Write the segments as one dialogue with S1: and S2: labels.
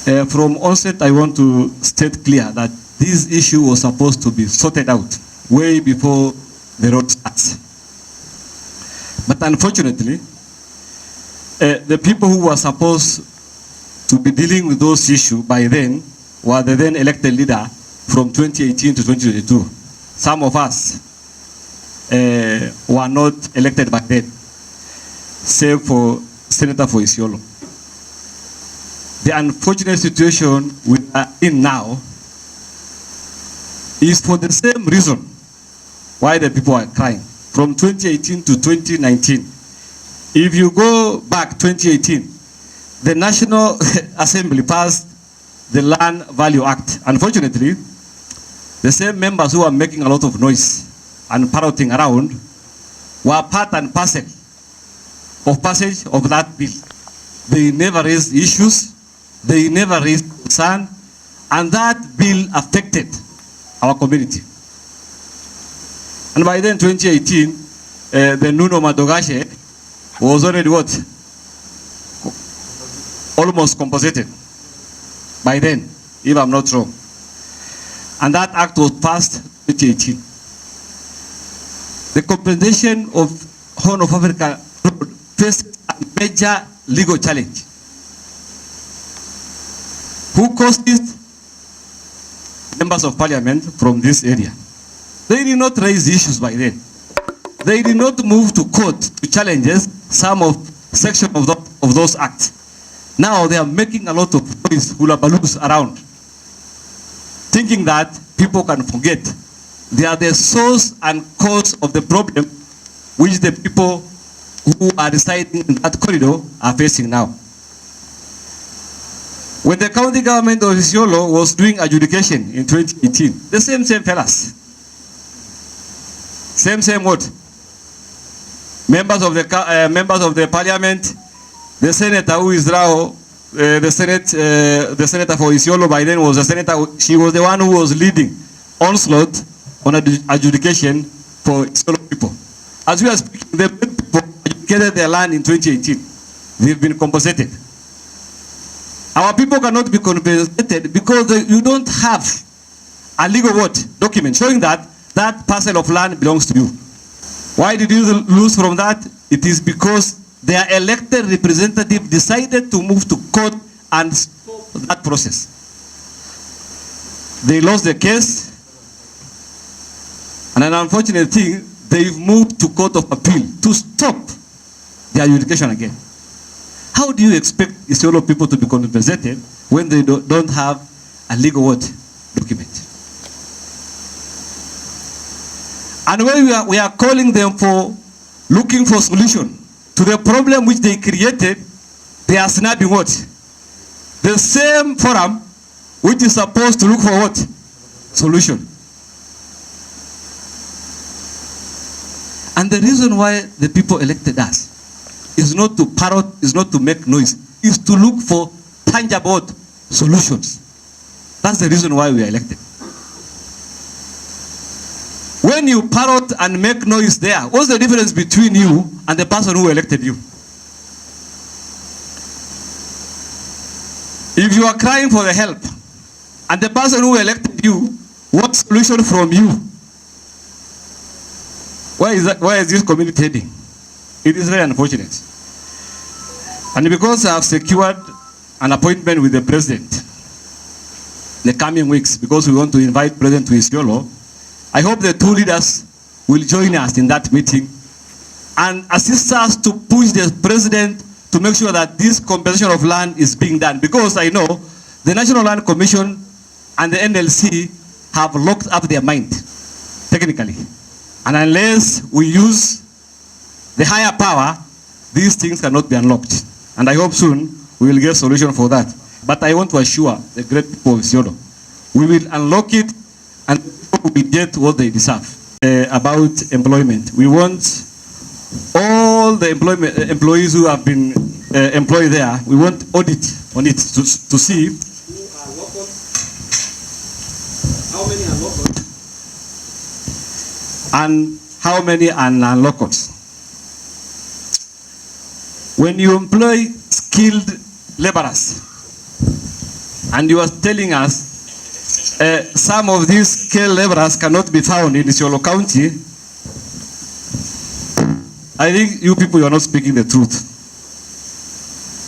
S1: From onset, I want to state clear that this issue was supposed to be sorted out way before the road starts. But unfortunately, the people who were supposed to be dealing with those issues by then were the then elected leader from 2018 to 2022. Some of us were not elected back then, save for Senator for Isiolo. The unfortunate situation we are in now is for the same reason why the people are crying. From 2018 to 2019, if you go back 2018, the National Assembly passed the Land Value Act. Unfortunately, the same members who are making a lot of noise and parroting around were part and parcel of passage of that bill. They never raised issues, they never raised concern, and that bill affected our community. And by then, 2018, the Nuno Madogashe was already what? Almost compensated by then, if I'm not wrong. And that act was passed in 2018. The compensation of Horn of Africa Road faced a major legal challenge. Who caused it? Members of parliament from this area. They did not raise issues by then. They did not move to court to challenge some of section of those acts. Now they are making a lot of noise, hula-baloos around, thinking that people can forget. They are the source and cause of the problem which the people who are residing in that corridor are facing now. When the county government of Isiolo was doing adjudication in 2018, the same fellas, same what? Members of the parliament, the senator who is now the senator for Isiolo by then was a senator. She was the one who was leading onslaught on adjudication for Isiolo people. As we are speaking, the people adjudicated their land in 2018. They've been compensated. Our people cannot be compensated because you don't have a legal document showing that that parcel of land belongs to you. Why did you lose from that? It is because their elected representative decided to move to court and stop that process. They lost the case, and an unfortunate thing, they've moved to court of appeal to stop the adjudication again. How do you expect Isiolo people to be compensated when they don't have a legal document? And when we are calling them for looking for solution to the problem which they created, they are snapping what? The same forum which is supposed to look for what? Solution. And the reason why the people elected us is not to parrot, is not to make noise, is to look for tangible solutions. That's the reason why we are elected. When you parrot and make noise there, what's the difference between you and the person who elected you? If you are crying for the help, and the person who elected you wants solution from you, where is this community heading? It is very unfortunate. And because I have secured an appointment with the president in the coming weeks, because we want to invite President to Isiolo, I hope the two leaders will join us in that meeting and assist us to push the president to make sure that this compensation of land is being done. Because I know the National Land Commission and the NLC have locked up their mind, technically. And unless we use the higher power, these things cannot be unlocked. And I hope soon we will get a solution for that. But I want to assure the great people of Isiolo, we will unlock it and people will get what they deserve. About employment, we want all the employees who have been employed there, we want audit on it to see who are local, how many are local, and how many are non-locals. When you employ skilled laborers, And you are telling us some of these skilled laborers cannot be found in Isiolo County. I think you people, you are not speaking the truth.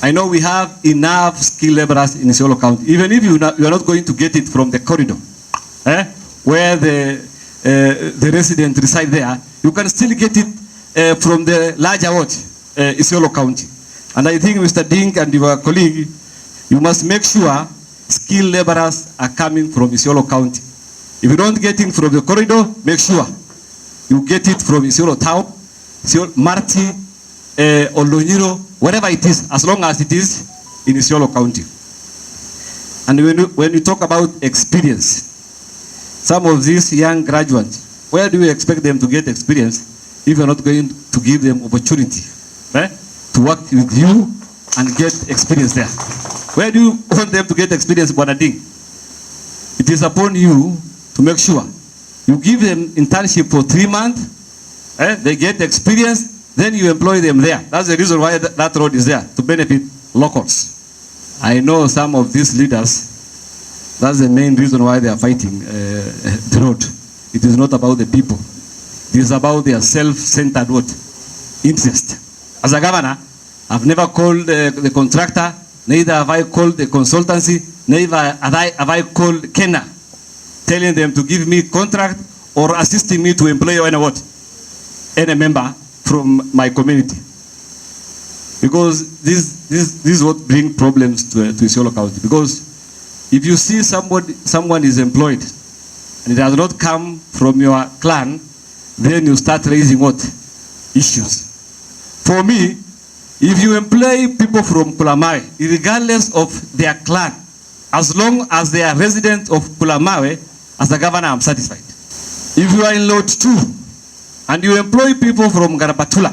S1: I know we have enough skilled laborers in Isiolo County, even if you are not going to get it from the corridor, where the resident reside there, you can still get it from the larger ward, Isiolo County. And I think, Mr. Dink and your colleague, you must make sure skilled laborers are coming from Isiolo County. If you don't get it from the corridor, make sure you get it from Isiolo Town, Isiolo, Marti, Olonyiro, whatever it is, as long as it is in Isiolo County. And when you talk about experience, some of these young graduates, where do you expect them to get experience if you're not going to give them opportunity to work with you and get experience there? Where do you want them to get experience, Bonading? It is upon you to make sure you give them internship for 3 months, they get experience, then you employ them there. That's the reason why that road is there, to benefit locals. I know some of these leaders, that's the main reason why they are fighting the road. It is not about the people. It is about their self-centered interest. As a governor, I've never called the contractor, neither have I called the consultancy, neither have I called Kenya, telling them to give me contract or assisting me to employ any member from my community. Because this is what brings problems to Isiolo County. Because if you see someone is employed and it has not come from your clan, then you start raising issues. For me, if you employ people from Kulamawe, regardless of their clan, as long as they are residents of Kulamawe, as the governor, I'm satisfied. If you are in Lot 2, and you employ people from Garapatula,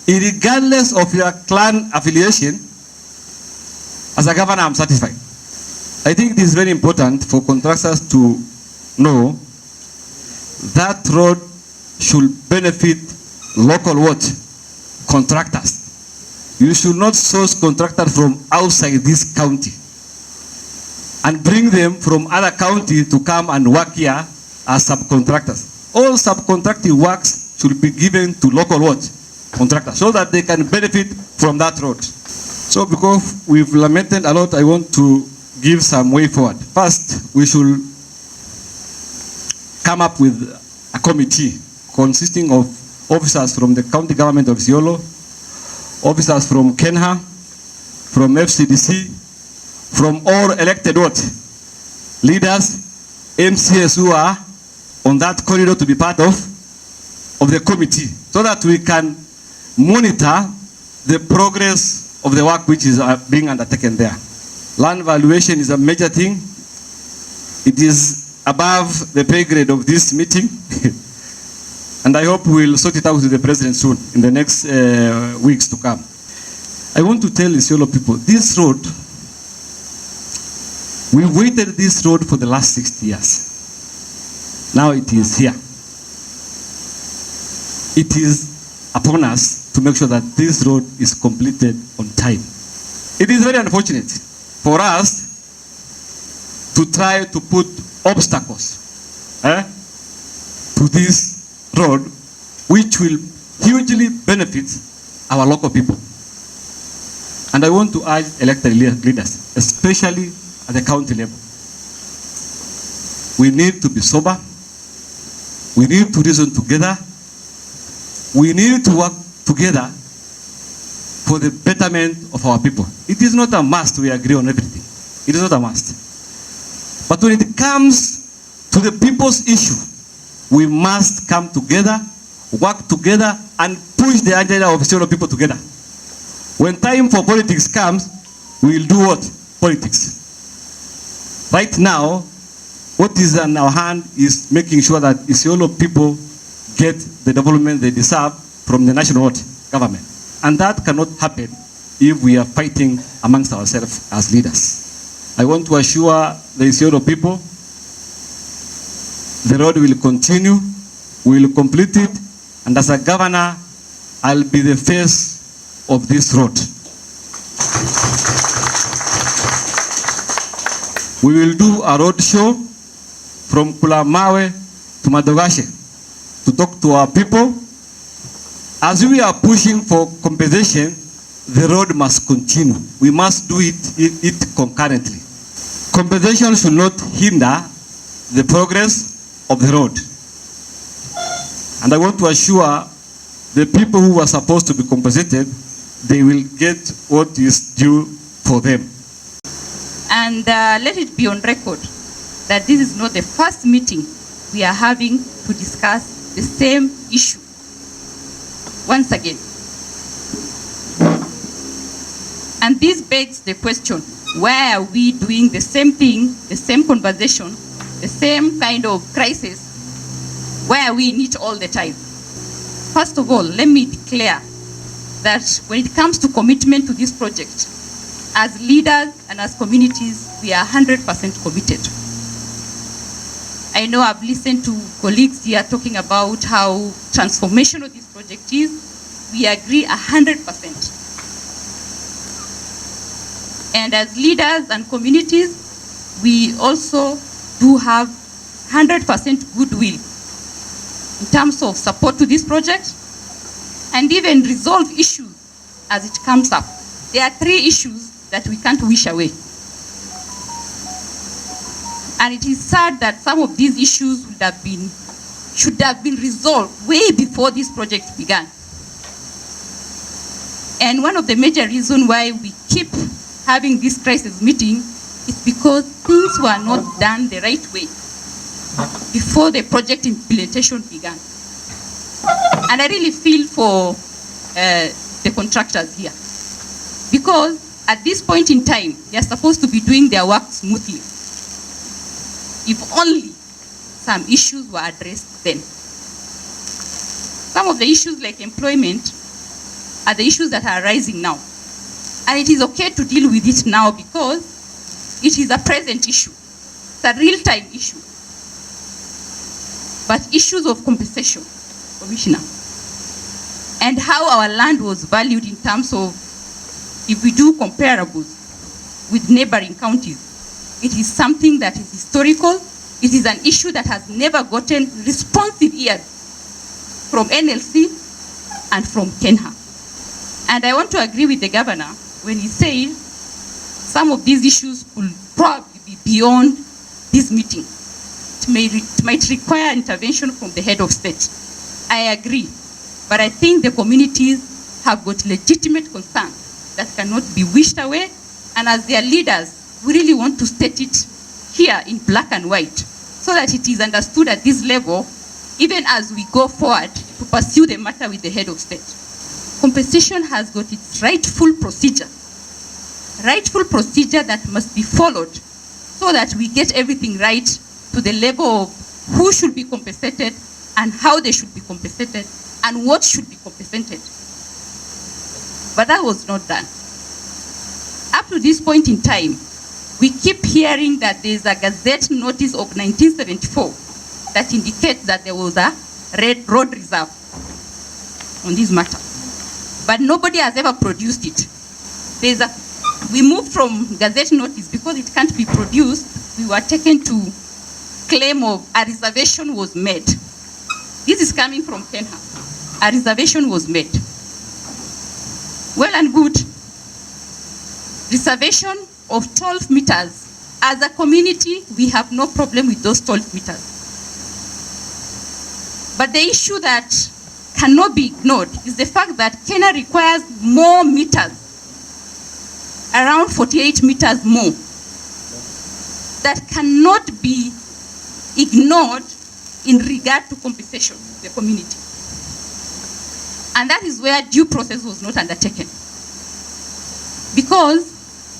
S1: regardless of your clan affiliation, as a governor, I'm satisfied. I think it is very important for contractors to know that road should benefit local contractors. You should not source contractors from outside this county and bring them from other county to come and work here as subcontractors. All subcontracting works should be given to local contractors so that they can benefit from that road. So because we've lamented a lot, I want to give some way forward. First, we should come up with a committee consisting of officers from the county government of Isiolo, officers from Kenya, from FCDC, from all elected leaders, MCS who are on that corridor to be part of the committee, so that we can monitor the progress of the work which is being undertaken there. Land valuation is a major thing. It is above the pay grade of this meeting. And I hope we'll sort it out with the president soon, in the next weeks to come. I want to tell Isiolo people, this road, we waited this road for the last 60 years. Now it is here. It is upon us to make sure that this road is completed on time. It is very unfortunate for us to try to put obstacles to this road, which will hugely benefit our local people. And I want to urge elected leaders, especially at the county level. We need to be sober. We need to reason together. We need to work together for the betterment of our people. It is not a must we agree on everything. It is not a must. But when it comes to the people's issue, we must come together, work together, and push the agenda of Isiolo people together. When time for politics comes, we will do politics. Right now, what is in our hand is making sure that Isiolo people get the development they deserve from the national government. And that cannot happen if we are fighting amongst ourselves as leaders. I want to assure the Isiolo people the road will continue, we will complete it, and as a governor, I'll be the face of this road. We will do a road show from Kulamawe to Madogashe to talk to our people. As we are pushing for compensation, the road must continue. We must do it concurrently. Compensation should not hinder the progress of the road. And I want to assure the people who are supposed to be compensated, they will get what is due for them.
S2: And let it be on record that this is not the first meeting we are having to discuss the same issue. Once again. And this begs the question, why are we doing the same thing, the same conversation, the same kind of crisis? Why are we in it all the time? First of all, let me declare that when it comes to commitment to this project, as leaders and as communities, we are 100% committed. I know I've listened to colleagues here talking about how transformational this project is. We agree 100%. And as leaders and communities, we also do have 100% goodwill in terms of support to this project and even resolve issues as it comes up. There are 3 issues that we can't wish away. And it is sad that some of these issues should have been resolved way before this project began. And one of the major reasons why we keep having this crisis meeting is because things were not done the right way before the project implementation began. And I really feel for the contractors here, because at this point in time, they are supposed to be doing their work smoothly. If only some issues were addressed then. Some of the issues like employment are the issues that are rising now. And it is okay to deal with it now because it is a present issue. It's a real-time issue. But issues of compensation, Commissioner, and how our land was valued in terms of, if we do comparables with neighboring counties, it is something that is historical. It is an issue that has never gotten responsive ears from NLC and from Kenha. And I want to agree with the governor when he says some of these issues could probably be beyond this meeting. It might require intervention from the head of state. I agree, but I think the communities have got legitimate concerns that cannot be wished away, and as their leaders, we really want to state it here in black and white so that it is understood at this level, even as we go forward to pursue the matter with the head of state. Compensation has got its rightful procedure that must be followed so that we get everything right to the level of who should be compensated and how they should be compensated and what should be compensated. But that was not done. Up to this point in time, we keep hearing that there is a Gazette notice of 1974 that indicates that there was a road reserve on this matter. But nobody has ever produced it. We moved from Gazette notice because it can't be produced. We were taken to claim of a reservation was made. This is coming from Kenha. A reservation was made. Well and good. Reservation of 12 meters. As a community, we have no problem with those 12 meters. But the issue that cannot be ignored is the fact that Kenya requires more meters, around 48 meters more, that cannot be ignored in regard to compensation to the community. And that is where due process was not undertaken. Because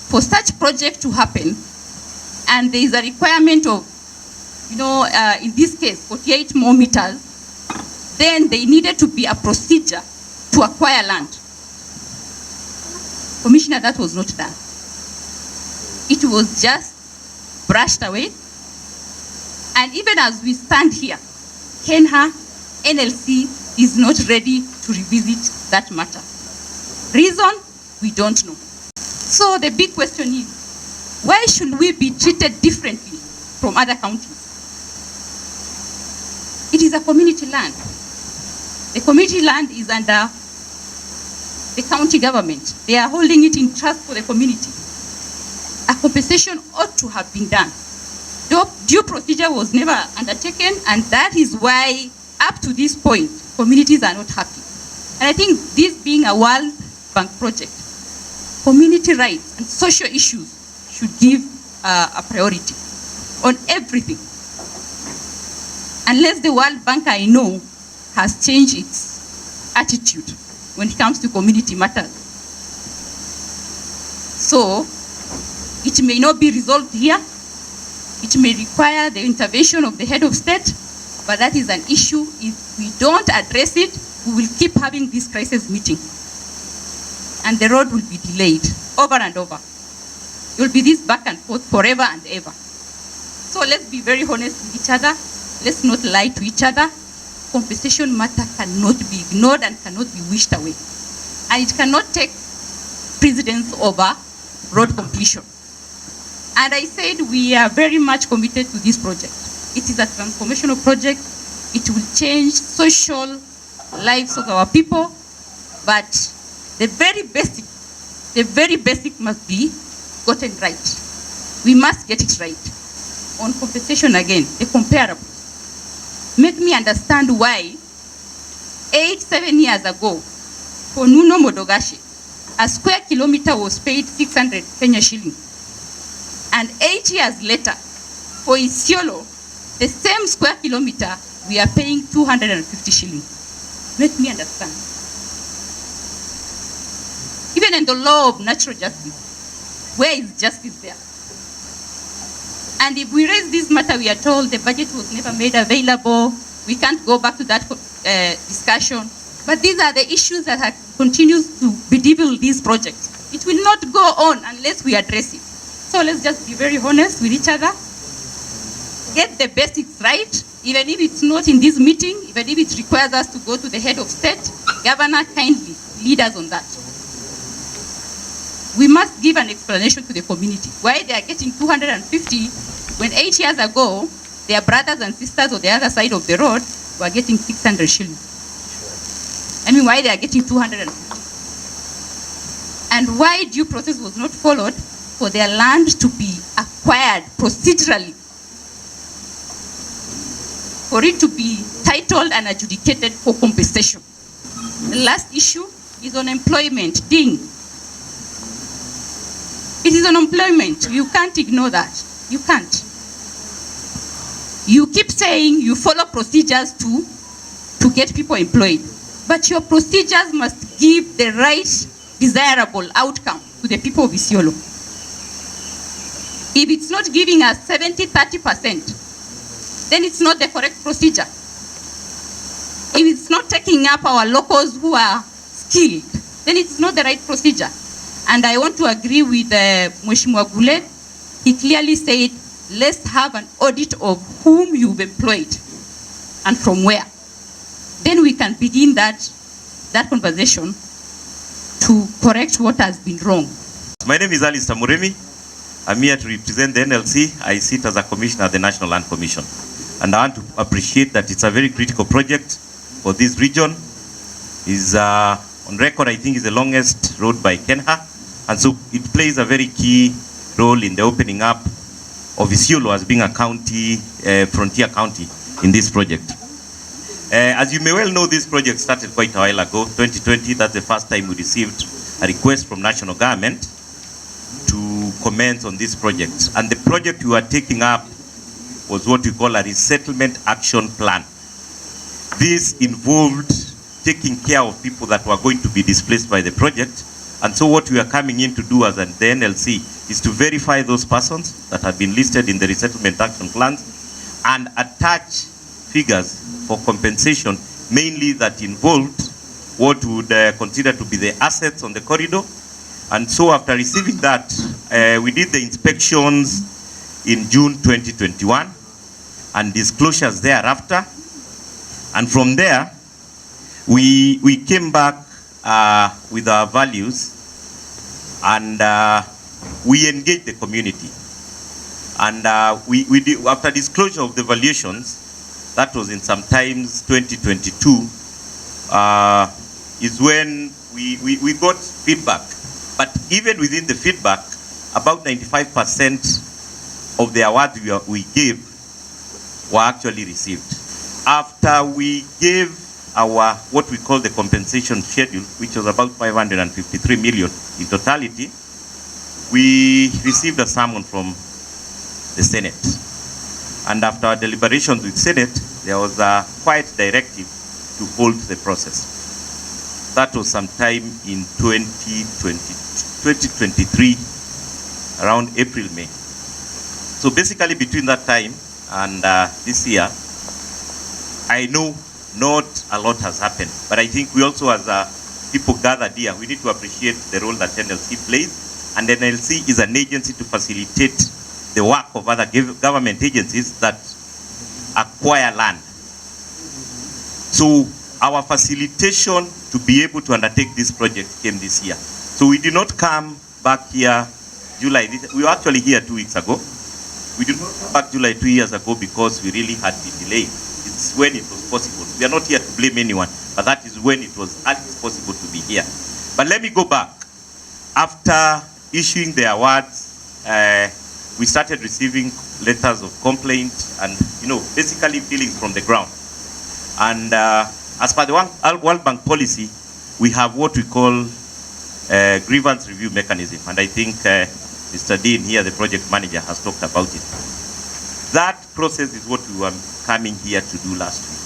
S2: for such project to happen, and there is a requirement of, in this case, 48 more meters, then there needed to be a procedure to acquire land. Commissioner, that was not done. It was just brushed away. And even as we stand here, Kenha, NLC is not ready to revisit that matter. Reason, we don't know. So the big question is, Why should we be treated differently from other counties? It is a community land. The community land is under the county government. They are holding it in trust for the community. A compensation ought to have been done. Due procedure was never undertaken, and that is why, up to this point, communities are not happy. And I think this being a World Bank project, community rights and social issues should give a priority on everything. Unless the World Bank, I know, has changed its attitude when it comes to community matters. So, it may not be resolved here. It may require the intervention of the head of state, but that is an issue. If we don't address it, we will keep having this crisis meeting. And the road will be delayed over and over. It will be this back and forth forever and ever. So let's be very honest with each other. Let's not lie to each other. Compensation matter cannot be ignored and cannot be wished away. And it cannot take precedence over road completion. And I said we are very much committed to this project. It is a transformational project. It will change social lives of our people, but the very basic must be gotten right. We must get it right. On compensation again, the comparable. Make me understand why 7 years ago, for Nuno Modogashe, a square kilometer was paid 600 Kenya shillings. And 8 years later, for Isiolo, the same square kilometer, we are paying 250 shillings. Make me understand. Even in the law of natural justice, where is justice there? And if we raise this matter, we are told the budget was never made available. We can't go back to that discussion. But these are the issues that continue to bedevil this project. It will not go on unless we address it. So let's just be very honest with each other. Get the basics right, even if it's not in this meeting, even if it requires us to go to the head of state. Governor, kindly lead us on that. We must give an explanation to the community why they are getting 250 when 8 years ago their brothers and sisters on the other side of the road were getting 600 shillings. I mean, why they are getting 250? And why due process was not followed for their land to be acquired procedurally, for it to be titled and adjudicated for compensation. The last issue is on employment. Ding. It is on employment. You can't ignore that. You can't. You keep saying you follow procedures to get people employed, but your procedures must give the right, desirable outcome to the people of Isiolo. If it's not giving us 70-30%, then it's not the correct procedure. If it's not taking up our locals who are skilled, then it's not the right procedure. And I want to agree with Mheshimiwa Gule. He clearly said, let's have an audit of whom you've employed and from where. Then we can begin that conversation to correct what has been wrong.
S3: My name is Alistair Muremi. I'm here to represent the NLC. I sit as a commissioner at the National Land Commission. And I want to appreciate that it's a very critical project for this region. Is on record, I think, is the longest road by Kenya. And so it plays a very key role in the opening up of Isiolo as being a county, frontier county in this project. As you may well know, this project started quite a while ago, 2020. That's the first time we received a request from national government to comment on this project. And the project we were taking up was what we call a resettlement action plan. This involved taking care of people that were going to be displaced by the project. And so what we are coming in to do as the NLC is to verify those persons that have been listed in the resettlement action plans and attach figures for compensation, mainly that involved what would consider to be the assets on the corridor. And so after receiving that, we did the inspections in June 2021 and disclosures thereafter. And from there, we came back with our values and we engaged the community. And we did, after disclosure of the valuations, that was in sometimes 2022, is when we got feedback. But even within the feedback, about 95% of the awards we gave were actually received. After we gave our, what we call the compensation schedule, which was about 553 million in totality, we received a summon from the Senate. And after our deliberations with Senate, there was a quiet directive to hold the process. That was sometime in 2023, around April, May. So basically between that time and this year, I know not a lot has happened, but I think we also, as people gathered here, we need to appreciate the role that NLC plays. And NLC is an agency to facilitate the work of other government agencies that acquire land. So our facilitation to be able to undertake this project came this year. So we did not come back here July. We were actually here 2 weeks ago. We did not come back July 2 years ago because we really had been delayed. It's when it was possible. We are not here to blame anyone, but that is when it was at least possible to be here. But let me go back. After issuing the awards, we started receiving letters of complaint and, basically feelings from the ground. And as per the World Bank policy, we have what we call a grievance review mechanism. And I think Mr. Dean here, the project manager, has talked about it. That process is what we were coming here to do last week.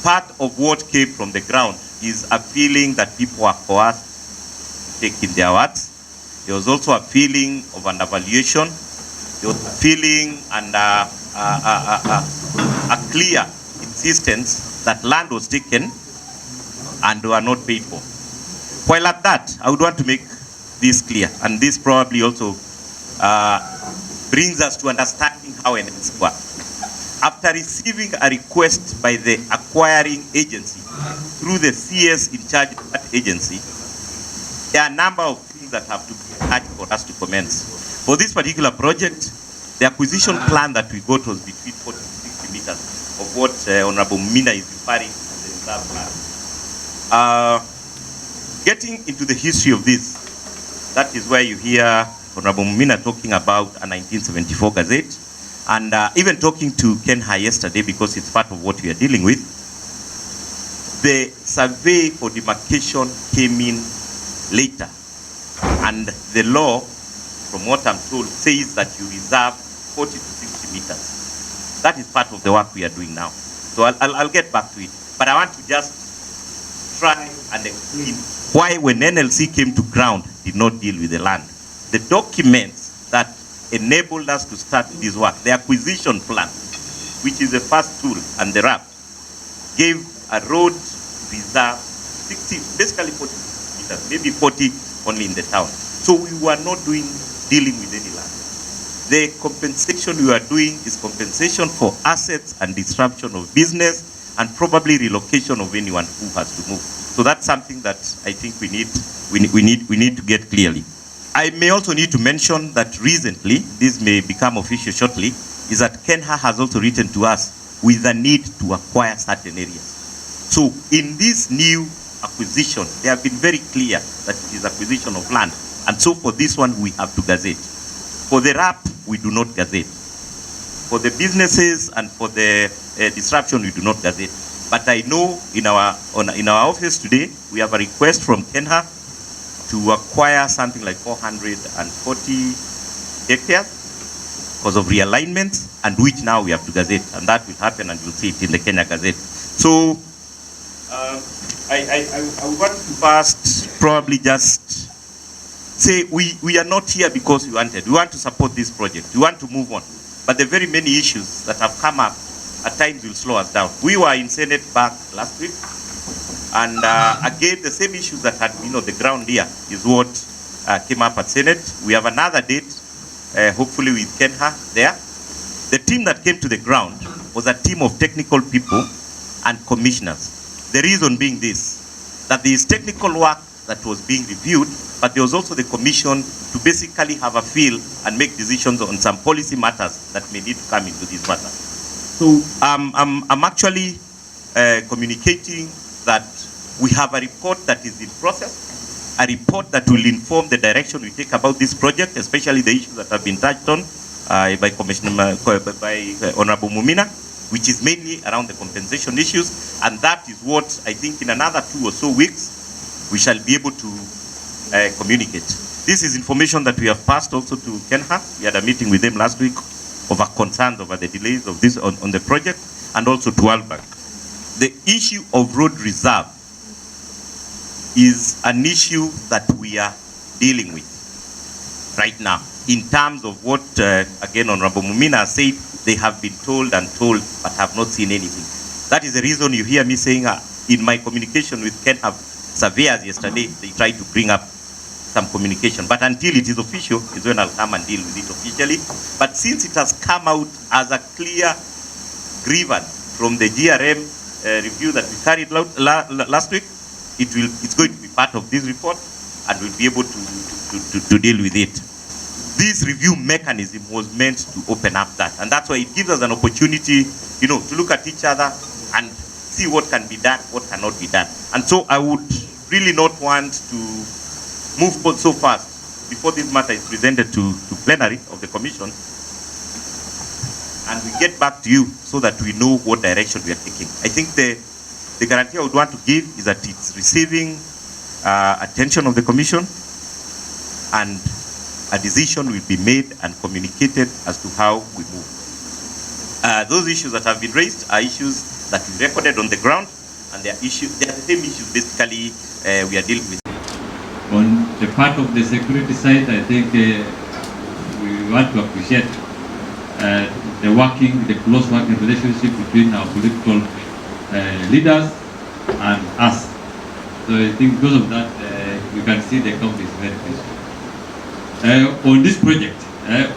S3: Part of what came from the ground is a feeling that people are coerced to take in their awards. There was also a feeling of undervaluation. There was a feeling and a clear insistence that land was taken and were not paid for. While at that, I would want to make this clear, and this probably also brings us to understanding how NLC works. After receiving a request by the acquiring agency through the CS in charge of that agency, there are a number of things that have to be attached for us to commence. For this particular project, the acquisition plan that we got was between 40 to 60 meters of what Honorable Mina is referring to as the reserve plan. Getting into the history of this, that is where you hear Honorable Mina talking about a 1974 gazette, and even talking to Kenha yesterday, because it's part of what we are dealing with. The survey for demarcation came in later, and the law, from what I'm told, says that you reserve 40 to 60 meters. That is part of the work we are doing now. So I'll get back to it. But I want to just try and explain why, when NLC came to ground, did not deal with the land. The documents that enabled us to start this work, the acquisition plan, which is the first tool, and the RAP, gave a road reserve 60, basically 40 meters, maybe 40 only in the town. So we were not dealing with any land. The compensation we are doing is compensation for assets and disruption of business, and probably relocation of anyone who has to move. So that's something that I think we need to get clearly. I may also need to mention that recently, this may become official shortly, is that Kenha has also written to us with a need to acquire certain areas. So in this new acquisition, they have been very clear that it is acquisition of land. And so for this one, we have to gazette. For the RAP, we do not gazette. For the businesses and for the disruption, we do not gazette. But I know in our office today, we have a request from Kenha to acquire something like 440 hectares because of realignment, and which now we have to gazette, and that will happen, and you'll see it in the Kenya Gazette. So I want to first probably just say we are not here because we wanted. We want to support this project. We want to move on. But the very many issues that have come up at times will slow us down. We were in Senate back last week, and again, the same issues that had been on the ground here is what came up at Senate. We have another date, hopefully with Kenha there. The team that came to the ground was a team of technical people and commissioners. The reason being this, that there is technical work that was being reviewed, but there was also the commission to basically have a feel and make decisions on some policy matters that may need to come into this matter. So I'm actually communicating that we have a report that is in process, a report that will inform the direction we take about this project, especially the issues that have been touched on by Honorable Mumina, which is mainly around the compensation issues, and that is what I think in another 2 or so weeks we shall be able to communicate. This is information that we have passed also to Kenha. We had a meeting with them last week over concerns over the delays of this on the project, and also to World Bank. The issue of road reserve is an issue that we are dealing with right now in terms of what, again, Honorable Mumina said, they have been told and told but have not seen anything. That is the reason you hear me saying in my communication with Kenha surveyors yesterday, they tried to bring up some communication. But until it is official, is when I'll come and deal with it officially. But since it has come out as a clear grievance from the GRM review that we carried out last week, it's going to be part of this report, and we'll be able to deal with it. This review mechanism was meant to open up that, and that's why it gives us an opportunity, you know, to look at each other and see what can be done, what cannot be done. And so I would really not want to move so fast before this matter is presented to plenary of the commission, and we get back to you so that we know what direction we are taking. I think the guarantee I would want to give is that it's receiving attention of the commission, and a decision will be made and communicated as to how we move. Those issues that have been raised are issues that we recorded on the ground, and they are the same issues basically we are dealing with.
S4: On the part of the security side, I think we want to appreciate the close working relationship between our political leaders and us. So I think because of that, you can see the count is very peaceful. On this project,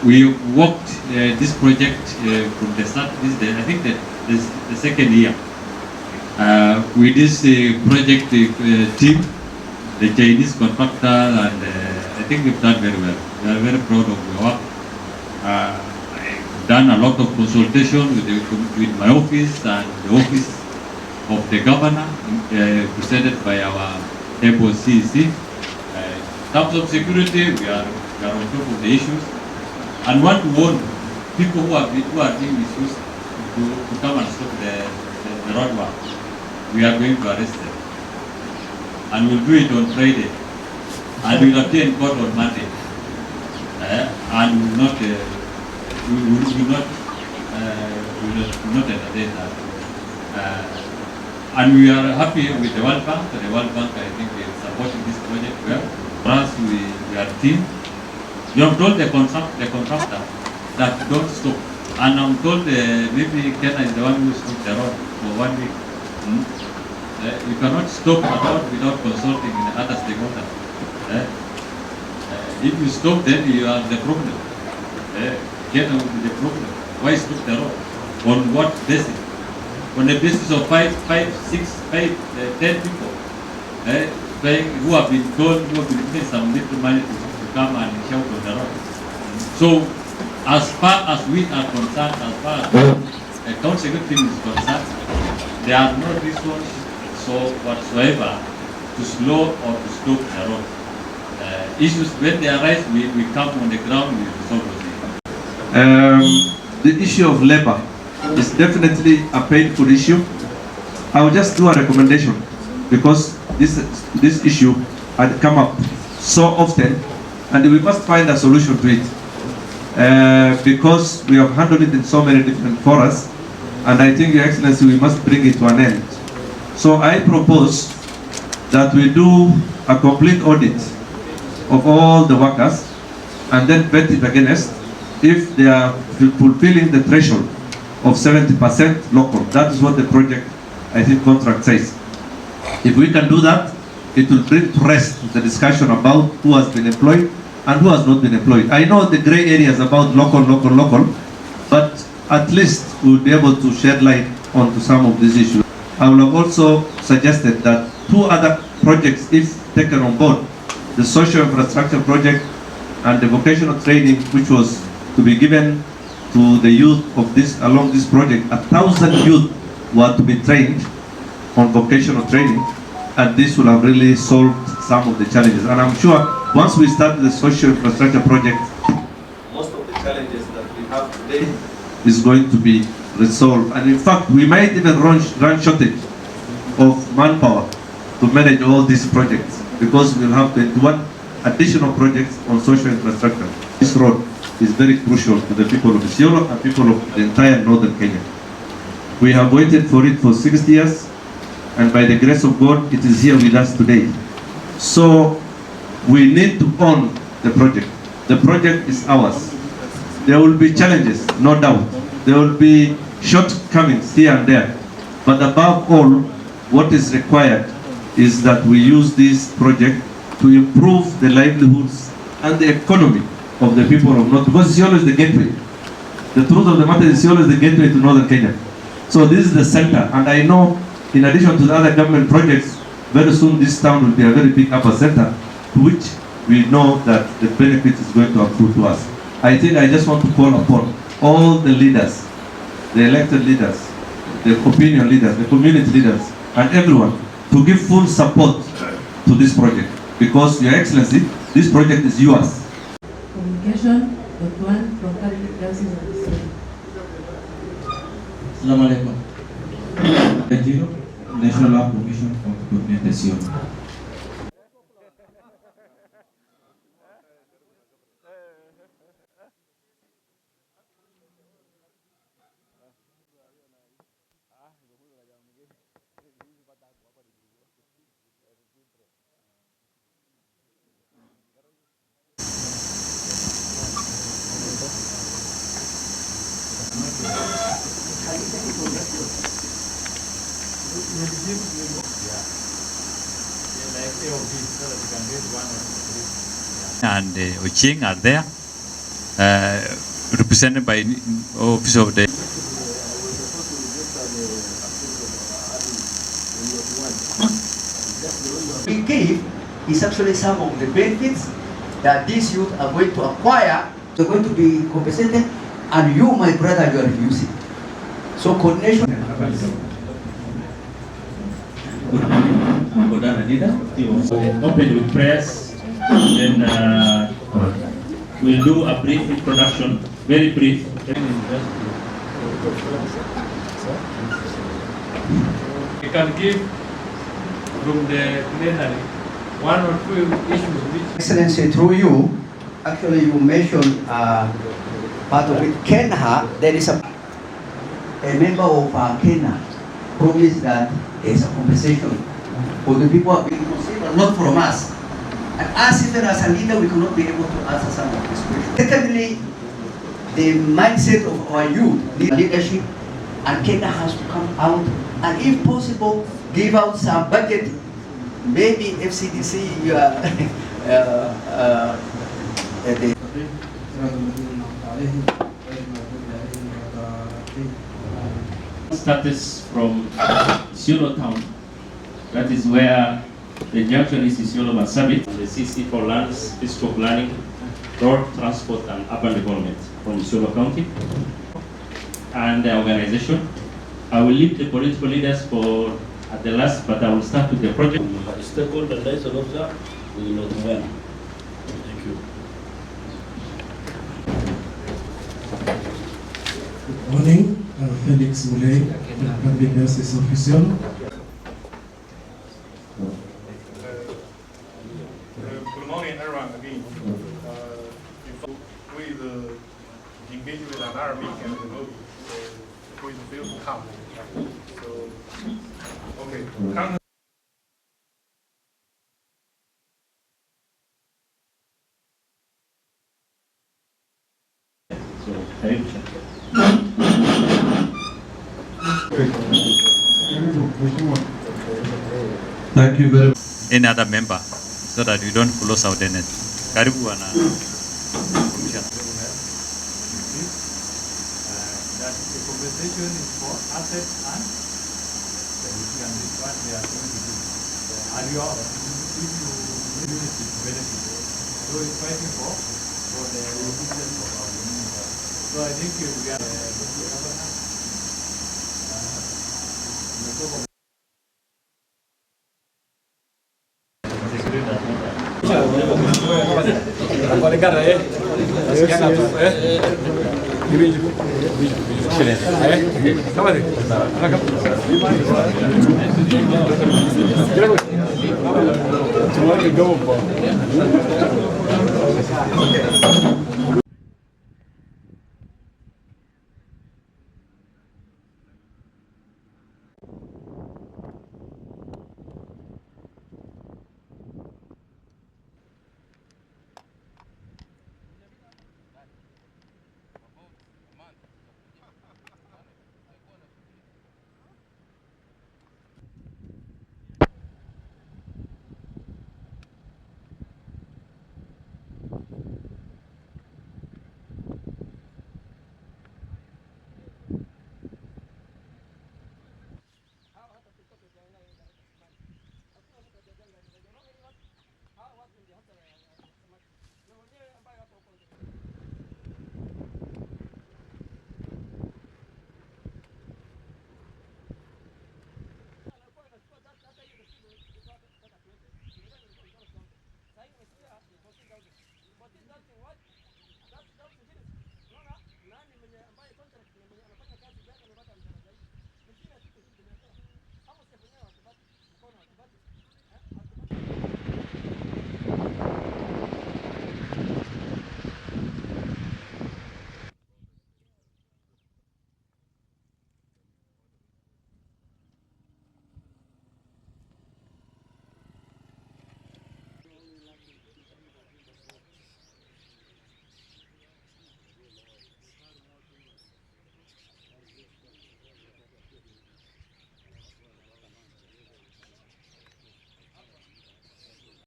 S4: we worked this project from the start. I think that this is the second year with this project team, the Chinese contractor, and I think we've done very well. We are very proud of the work. I've done a lot of consultation with my office and the office of the governor, presented by our able CEC. In terms of security, we are on top of the issues, and want to warn people who are being misused to come and stop the road work. We are going to arrest them, and we'll do it on Friday, and we'll appear in court on Monday, and we will not entertain that. And we are happy with the World Bank. The World Bank, I think, is supporting this project well. For us, we are a team. You have told the contractor that don't stop, and I'm told maybe Kenya is the one who stopped the road for 1 week. You cannot stop a road without consulting the other stakeholders. If you stop, then you are the problem. Kenya will be the problem. Why stop the road? On what basis? On the basis of 5, 6, 10 people who have been told, who have been given some little money to come and shout on the road. So, as far as we are concerned, as far as the county secretary is concerned, there are no reasons whatsoever to slow or to stop the road. Issues, when they arise, we come on the ground, we resolve those.
S5: The issue of labor is definitely a painful issue. I will just do a recommendation, because this issue had come up so often, and we must find a solution to it, because we have handled it in so many different forums, and I think, Your Excellency, we must bring it to an end. So I propose that we do a complete audit of all the workers, and then vet it against if they are fulfilling the threshold of 70% local. That is what the project, I think, contract says. If we can do that, it will bring to rest the discussion about who has been employed and who has not been employed. I know the gray areas about local, but at least we will be able to shed light onto some of these issues. I will have also suggested that 2 other projects, if taken on board the social infrastructure project and the vocational training, which was to be given to the youth of this along this project. 1,000 youth were to be trained on vocational training, and this will have really solved some of the challenges. And I'm sure once we start the social infrastructure project, most of the challenges that we have today is going to be resolved. And in fact, we might even run shortage of manpower to manage all these projects, because we'll have 21 additional projects on social infrastructure. This road is very crucial to the people of Isiolo and people of the entire northern Kenya. We have waited for it for 60 years, and by the grace of God, it is here with us today. So we need to own the project. The project is ours. There will be challenges, no doubt. There will be shortcomings here and there. But above all, what is required is that we use this project to improve the livelihoods and the economy of the people of North, because Isiolo is the gateway. The truth of the matter is Isiolo is the gateway to northern Kenya. So this is the center, and I know in addition to the other government projects, very soon this town will be a very big upper center, to which we know that the benefit is going to accrue to us. I think I just want to call upon all the leaders, the elected leaders, the opinion leaders, the community leaders, and everyone to give full support to this project, because, Your Excellency, this project is yours.
S6: Communication, the plan from Cabinet Council of the State.
S7: Assalamu alaikum. National Commission for Coordination.
S8: And Oching are there, represented by Office of the
S9: we gave is actually some of the benefits that these youth are going to acquire. They're going to be compensated, and you, my brother, you are refusing. So coordination.
S10: Open with prayers, then we'll do a brief introduction, very brief. We can give from the plenary one or two issues which...
S9: Excellency, through you, actually you mentioned part of it. Kenya, there is a member of Kenya promised that there is a compensation for the people who have been considered not from us. And us, even as a leader, we cannot be able to answer some of these questions. Secondly, the mindset of our youth, the leadership, and Kenya has to come out and, if possible, give out some budget. Maybe FCDC,
S10: status from Isiolo town. That is where the junction is Isiolo-Mandera, the CC for lands, physical planning, road transport and urban development from Isiolo County, and the organization. I will leave the political leaders for at the last, but I will start with the project.
S11: Stakeholder liaison officer will not win. Thank you.
S12: Good morning, Felix Muley, Public Justice Official.
S13: Good morning, everyone. Again, we engage with an army and who is feel to come. So, okay.
S5: Thank you very much.
S8: any other member, so that we don't close out any. Karibu wana commissioner.
S4: That the compensation is for assets and this one they are going to do. Are you
S14: So it's fighting for the citizens of our community. So I think we are